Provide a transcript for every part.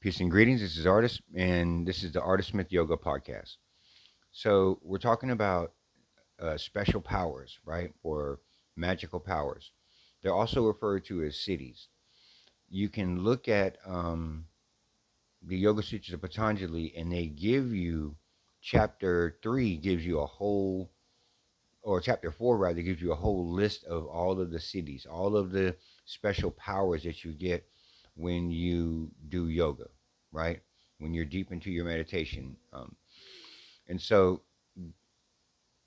Peace and greetings. This is Artist, and this is the Artist Smith Yoga Podcast. So, we're talking about special powers, right? Or magical powers. They're also referred to as cities. You can look at the Yoga Sutras of Patanjali, and they give you chapter 3 gives you a whole, or chapter 4 rather, gives you a whole list of all of the cities, all of the special powers that you get when you do yoga, right? When you're deep into your meditation. And so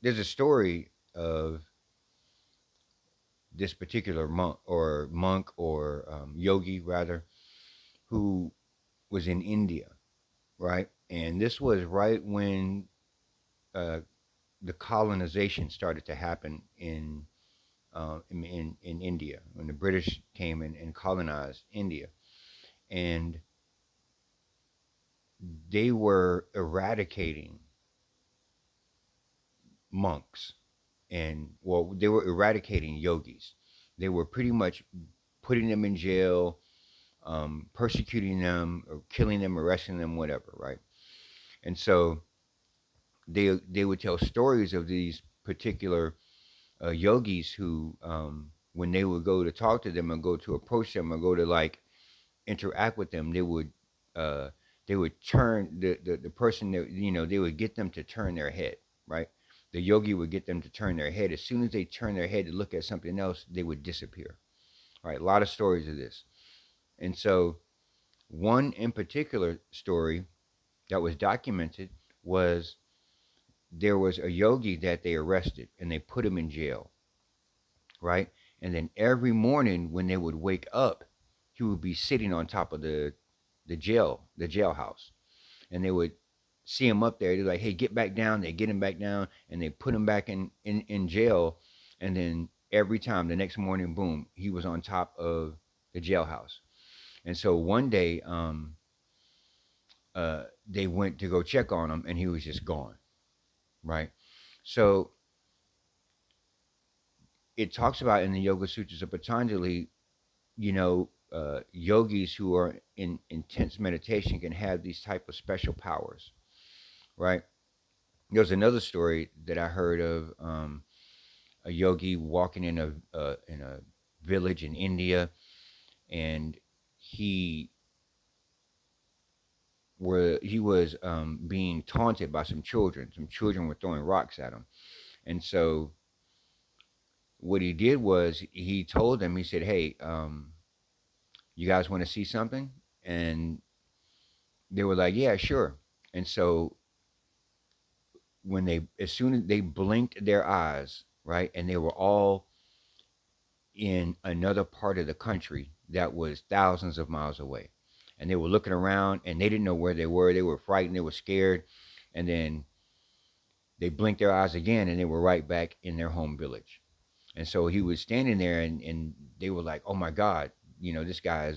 there's a story of this particular monk or yogi rather, who was in India, right? And this was right when uh, the colonization started to happen in India, when the British came and colonized India, and they were eradicating monks, and well, they were eradicating yogis. They were pretty much putting them in jail, persecuting them, or killing them, arresting them, whatever, right? And so they would tell stories of these particular yogis who, when they would go to talk to them and go to approach them or go to like interact with them, uh, they would turn the person that they would get them to turn their head, right? The yogi would get them to turn their head. As soon as they turn their head to look at something else, they would disappear. Right? A lot of stories of this. And so one in particular story that was documented was there was a yogi that they arrested and they put him in jail, right? And then every morning when they would wake up, he would be sitting on top of the jailhouse, and they would see him up there. They're like, "Hey, get back down!" They get him back down, and they put him back in jail. And then every time the next morning, boom, he was on top of the jailhouse. And so one day, they went to go check on him, and he was just gone, right? So it talks about in the Yoga Sutras of Patanjali, yogis who are in intense meditation can have these type of special powers, right? There's another story that I heard of, a yogi walking in a village in India, and he he was being taunted by some children. Some children were throwing rocks at him, and so what he did was he told them. He said, "Hey, you guys want to see something?" And they were like, "Yeah, sure." And so as soon as they blinked their eyes, right, and they were all in another part of the country that was thousands of miles away. And they were looking around and they didn't know where they were. They were frightened, they were scared. And then they blinked their eyes again and they were right back in their home village. And so he was standing there, and they were like, "Oh my God, this guy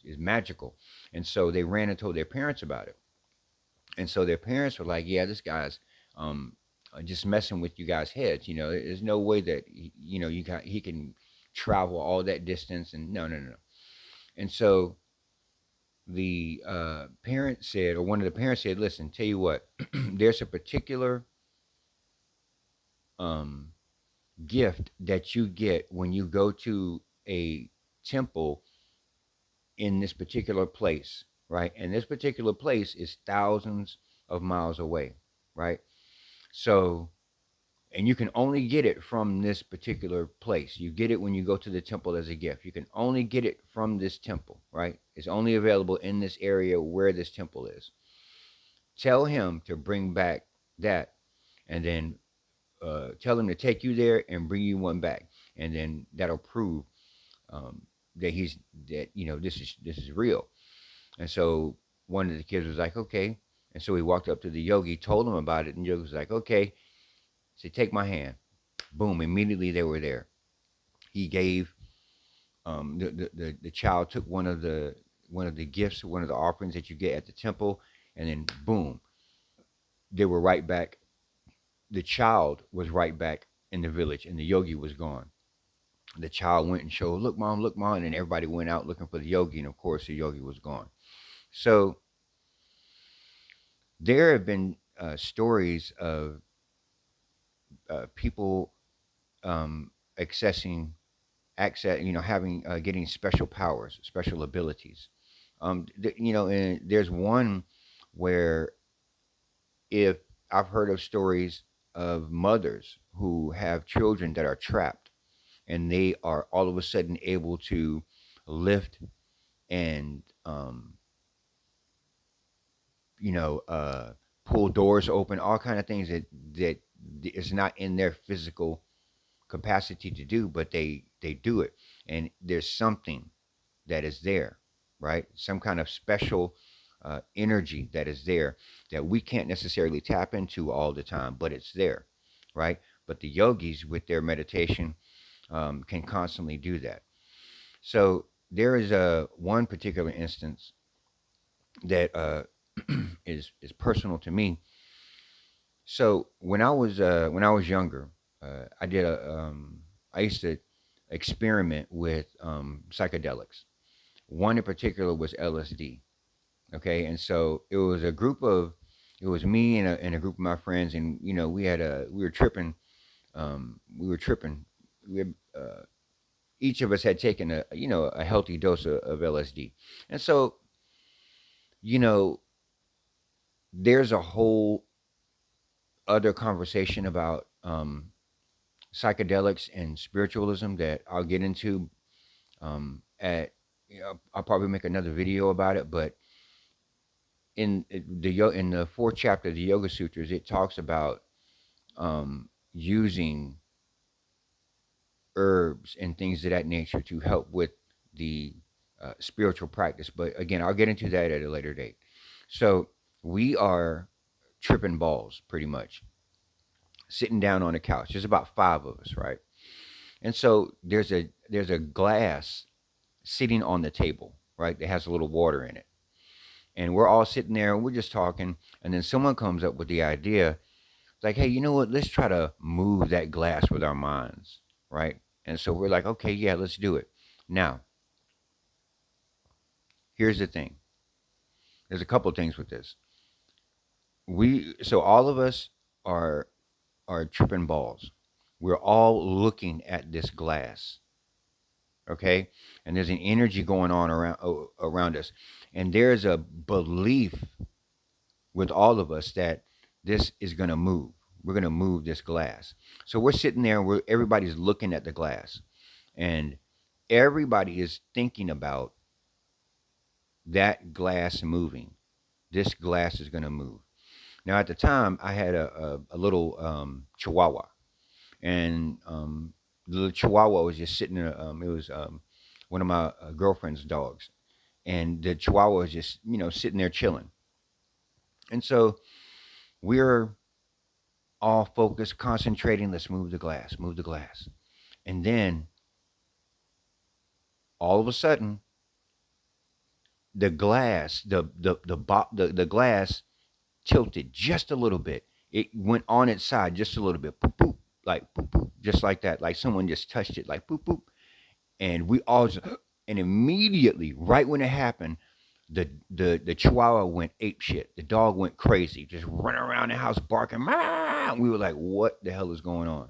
is magical." And so they ran and told their parents about it. And so their parents were like, "Yeah, this guy's um, just messing with you guys' heads. There's no way that he can travel all that distance." And no, no, no, no. And so the parent said, or one of the parents said, "Listen, tell you what, there's a particular um, gift that you get when you go to a temple in this particular place, right? And this particular place is thousands of miles away, right? So, and you can only get it from this particular place. You get it when you go to the temple as a gift. You can only get it from this temple, right? It's only available in this area where this temple is. Tell him to bring back that, and then tell him to take you there and bring you one back, and then that'll prove um, that this is real." And so one of the kids was like, "Okay." And so he walked up to the yogi, told him about it, and the yogi was like, "Okay." He said, "Take my hand." Boom! Immediately they were there. He gave the child took one of the gifts, one of the offerings that you get at the temple, and then boom, they were right back. The child was right back in the village, and the yogi was gone. The child went and showed, "Look, mom, look, mom," and everybody went out looking for the yogi, and of course, the yogi was gone. So there have been stories of people um, accessing access, having getting special powers, special abilities. And there's one where if I've heard of stories of mothers who have children that are trapped, and they are all of a sudden able to lift and you know, uh, pull doors open, all kind of things that is not in their physical capacity to do, but they do it, and there's something that is there, right? Some kind of special energy that is there that we can't necessarily tap into all the time, but it's there, right? But the yogis with their meditation can constantly do that. So there is a one particular instance that is personal to me. So when I was younger, I did a I used to experiment with psychedelics. One in particular was LSD. Okay, and so it was me and a group of my friends, and we were tripping, we were tripping. We had, each of us had taken a healthy dose of LSD, and so you know there's a whole other conversation about psychedelics and spiritualism that I'll get into. At I'll probably make another video about it, but in the fourth chapter of the Yoga Sutras, it talks about using herbs and things of that nature to help with the spiritual practice. But again, I'll get into that at a later date. So we are tripping balls pretty much, sitting down on a couch. There's about five of us, right? And so there's a glass sitting on the table, right? That has a little water in it. And we're all sitting there and we're just talking. And then someone comes up with the idea, like, hey, you know what? Let's try to move that glass with our minds, right? And so we're like, okay, yeah, let's do it. Now, here's the thing. There's a couple of things with this. So all of us are tripping balls. We're all looking at this glass, okay? And there's an energy going on around us, and there's a belief with all of us that this is going to move. We're going to move this glass. So we're sitting there, and everybody's looking at the glass, and everybody is thinking about that glass moving. This glass is going to move. Now, at the time, I had a little Chihuahua, and the little Chihuahua was just sitting there. It was one of my girlfriend's dogs, and the Chihuahua was just sitting there chilling. And so we're all focused, concentrating. Let's move the glass, move the glass, and then all of a sudden, the glass, the glass tilted just a little bit. It went on its side just a little bit, poop, poop, like poop, poop, just like that, like someone just touched it, like poop, poop, and we all just, and immediately, right when it happened, the Chihuahua went ape shit. The dog went crazy, just running around the house barking. "Meow." We were like, "What the hell is going on?"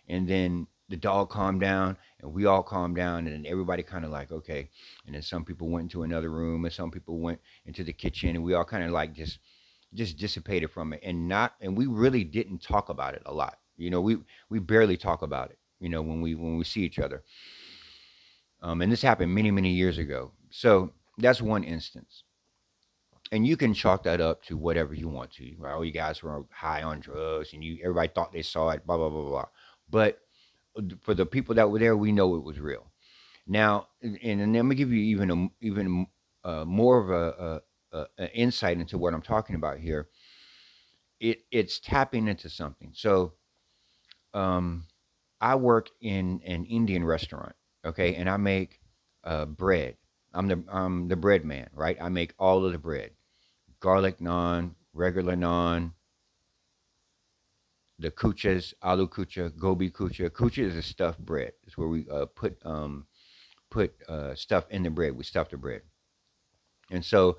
And then the dog calmed down, and we all calmed down, and then everybody kind of like, okay. And then some people went into another room, and some people went into the kitchen, and we all kind of like just dissipated from it, and we really didn't talk about it a lot. We barely talk about it. When we see each other. And this happened many, many years ago. So that's one instance. And you can chalk that up to whatever you want to. Well, you guys were high on drugs, and everybody thought they saw it. Blah blah blah blah. But for the people that were there, we know it was real. Now, and then I'm gonna give you even more of a insight into what I'm talking about here. It's tapping into something. So um, I work in an Indian restaurant, okay, and I make bread. I'm the bread man, right? I make all of the bread, garlic naan, regular naan, the kuchas, aloo kucha, gobi kucha. Kucha is a stuffed bread. It's where we put stuff in the bread. We stuff the bread, and so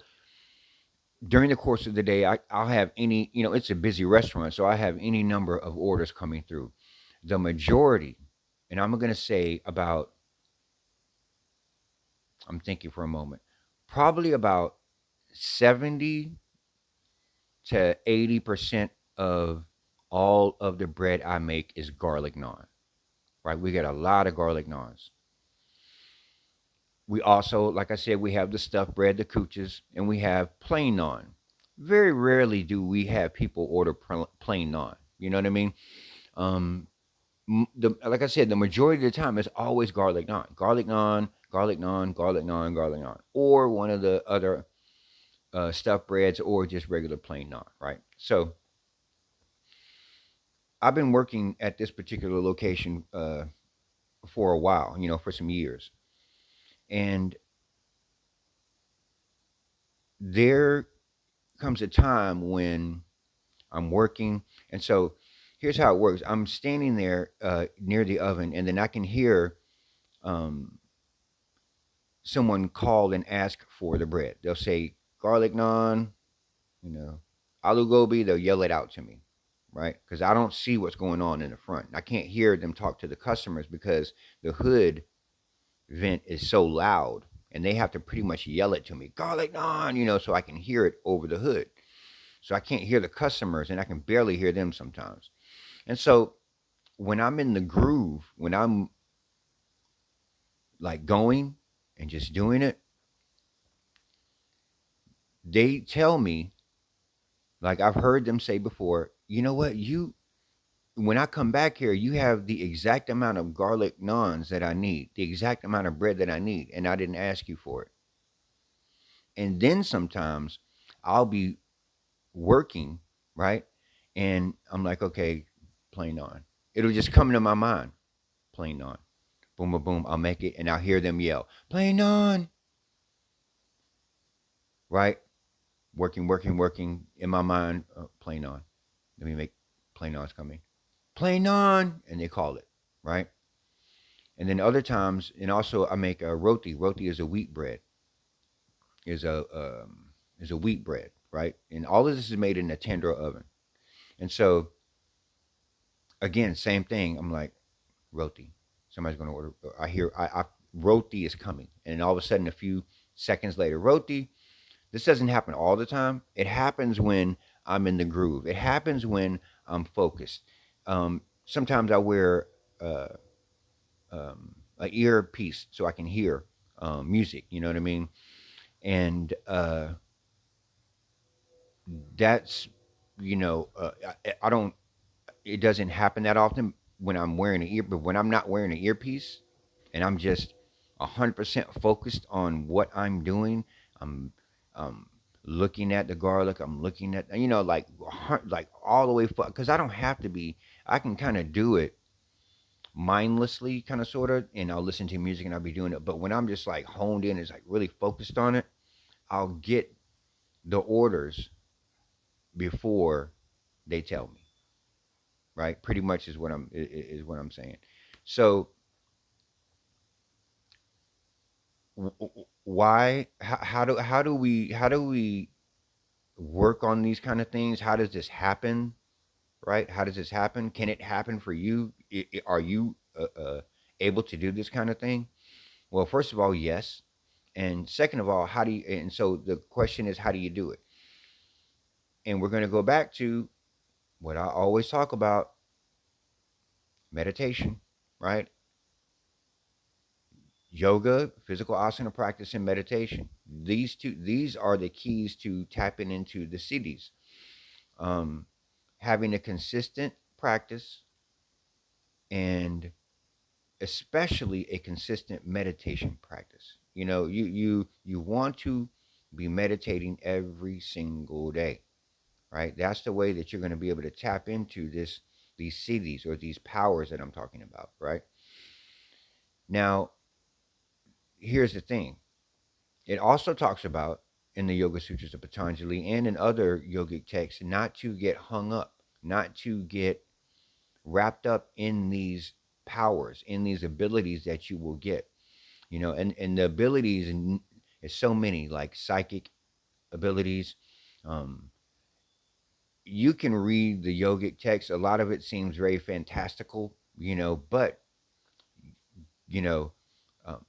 during the course of the day, I'll have any, it's a busy restaurant, so I have any number of orders coming through. The majority, and I'm going to say about, I'm thinking for a moment, probably about 70 to 80% of all of the bread I make is garlic naan, right? We get a lot of garlic naans. We also, like I said, we have the stuffed bread, the cooches, and we have plain naan. Very rarely do we have people order plain naan. You know what I mean? Um, like I said, the majority of the time it's always garlic naan, garlic naan, garlic naan, garlic naan, garlic naan, or one of the other stuffed breads, or just regular plain naan. Right. So I've been working at this particular location for a while, for some years, and there comes a time when I'm working, and so here's how it works. I'm standing there near the oven, and then I can hear um, someone call and ask for the bread. They'll say garlic naan, you know, aloo gobi. They'll yell it out to me, right? Because I don't see what's going on in the front. I can't hear them talk to the customers because the hood vent is so loud, and they have to pretty much yell it to me, garlic naan, so I can hear it over the hood. So I can't hear the customers, and I can barely hear them sometimes. And so when I'm in the groove, when I'm like going and just doing it, they tell me, like I've heard them say before, you know what, when I come back here, you have the exact amount of garlic naans that I need, the exact amount of bread that I need, and I didn't ask you for it. And then sometimes I'll be working, right? And I'm like, okay, plain on. It'll just come to my mind, plain on. Boom, boom, boom. I'll make it, and I'll hear them yell, plain on, right? Working, working, working in my mind, plain on. Let me make plain on's coming. Plain on, and they call it, right? And then other times, and also I make a roti. Roti is a wheat bread. Is a is a wheat bread, right? And all of this is made in a tender oven. And so again, same thing. I'm like roti. Somebody's going to order. I hear roti is coming, and all of a sudden, a few seconds later, roti. This doesn't happen all the time. It happens when I'm in the groove. It happens when I'm focused. Sometimes I wear uh, an earpiece so I can hear music. You know what I mean? And that's I don't. It doesn't happen that often when I'm wearing an ear, but when I'm not wearing an earpiece and I'm just 100% focused on what I'm doing, I'm um, looking at the garlic. I'm looking at like all the way because I don't have to be. I can kind of do it mindlessly, kind of sort of, and I'll listen to music and I'll be doing it. But when I'm just like honed in, is like really focused on it, I'll get the orders before they tell me. Right, pretty much is what I'm saying. So why? How do we work on these kind of things? How does this happen? Right? How does this happen? Can it happen for you? Are you able to do this kind of thing? Well, first of all, yes. And second of all, how do you? And so the question is, how do you do it? And we're going to go back to what I always talk about: meditation, right? Yoga, physical asana practice, and meditation. These are the keys to tapping into the cities. Um, Having a consistent practice and especially a consistent meditation practice. You want to be meditating every single day, right? That's the way that you're going to be able to tap into these cities or these powers that I'm talking about, right? Now, here's the thing. It also talks about in the Yoga Sutras of Patanjali and in other yogic texts not to get hung up, not to get wrapped up in these powers, in these abilities that you will get. And the abilities is so many, like psychic abilities, Um, you can read the yogic text. A lot of it seems very fantastical, but you know, um,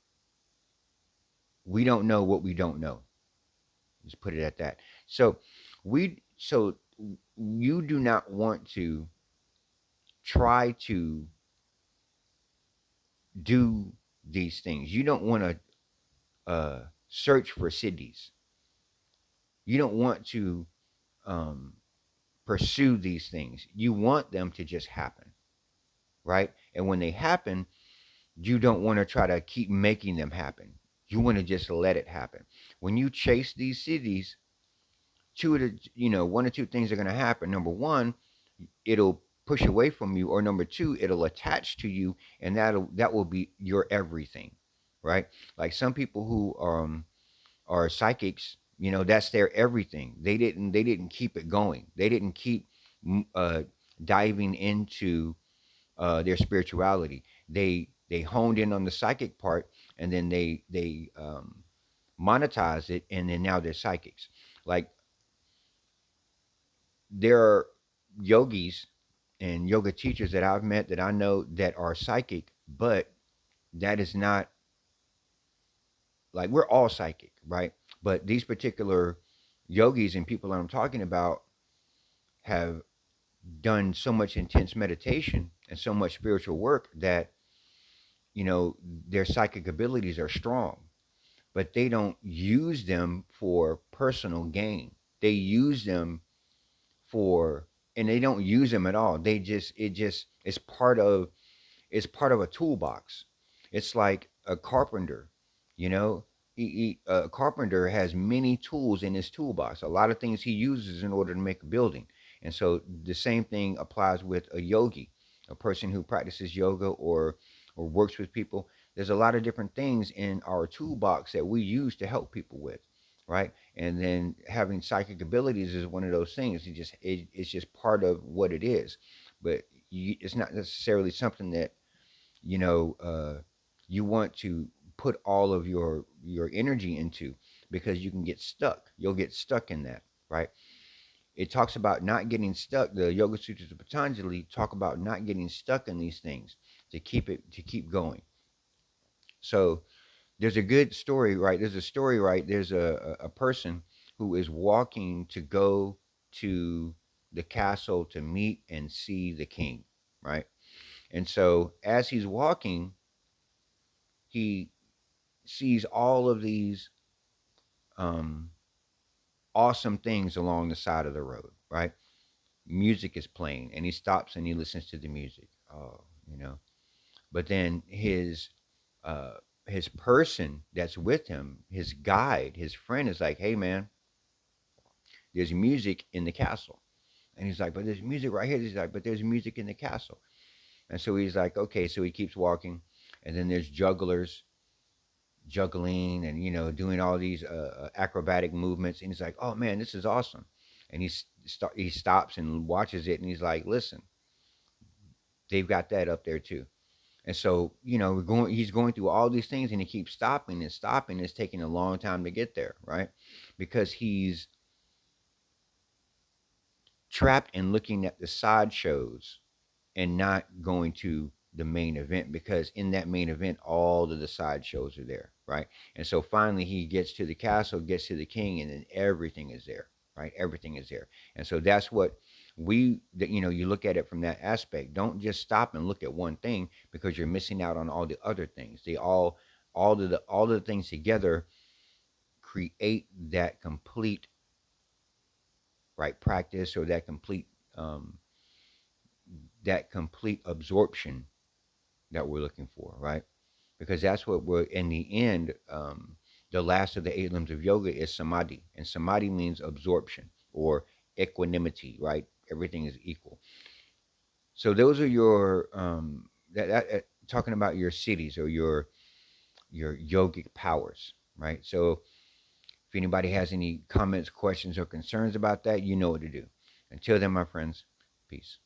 we don't know what we don't know. Just put it at that. So so you do not want to try to do these things. You don't want to search for cities. You don't want to um, pursue these things. You want them to just happen, right? And when they happen, you don't want to try to keep making them happen. You want to just let it happen. When you chase these cities, one or two things are going to happen. Number one, it'll push away from you, or number two, it'll attach to you, and that will be your everything, right? Like some people who are psychics, that's their everything. They didn't keep it going. They didn't keep diving into their spirituality. They honed in on the psychic part, and then they monetize it, and then now they're psychics. Like there are yogis and yoga teachers that I've met that I know that are psychic, but that is not like we're all psychic, right? But these particular yogis and people that I'm talking about have done so much intense meditation and so much spiritual work that their psychic abilities are strong, but they don't use them for personal gain. They use them for, and they don't use them at all. It's part of a toolbox. It's like a carpenter, you know. A carpenter has many tools in his toolbox. A lot of things he uses in order to make a building, and so the same thing applies with a yogi, a person who practices yoga or works with people. There's a lot of different things in our toolbox that we use to help people with, right? And then having psychic abilities is one of those things. It's just part of what it is, but it's not necessarily something that you know you want to put all of your energy into, because you can get stuck. You'll get stuck in that, right? It talks about not getting stuck. The Yoga Sutras of Patanjali talk about not getting stuck in these things, to keep going. So there's a good story, right? There's a story, right? There's a person who is walking to go to the castle to meet and see the king, right? And so as he's walking, he sees all of these um, awesome things along the side of the road, right? Music is playing, and he stops and he listens to the music. Oh, But then uh, his person that's with him, his guide, his friend, is like, "Hey, man, there's music in the castle." And he's like, "But there's music right here." He's like, "But there's music in the castle." And so he's like, "Okay." So he keeps walking, and then there's jugglers juggling and doing all these acrobatic movements, and he's like, "Oh man, this is awesome." And he stops and watches it, and he's like, "Listen, they've got that up there too." And so he's going through all these things, and he keeps stopping and stopping. It's taking a long time to get there, right? Because he's trapped in looking at the sideshows and not going to the main event, because in that main event all of the side shows are there, right? And so finally he gets to the castle, gets to the king, and then everything is there, right? Everything is there. And so that's what you look at it from that aspect. Don't just stop and look at one thing, because you're missing out on all the other things. They all of the things together create that complete, right, practice, or um that complete absorption that we're looking for, right? Because that's what we're in the end. The last of the eight limbs of yoga is samadhi, and samadhi means absorption or equanimity, right? Everything is equal. So those are your talking about your cities or your yogic powers, right? So if anybody has any comments, questions, or concerns about that, you know what to do. Until then, my friends, peace.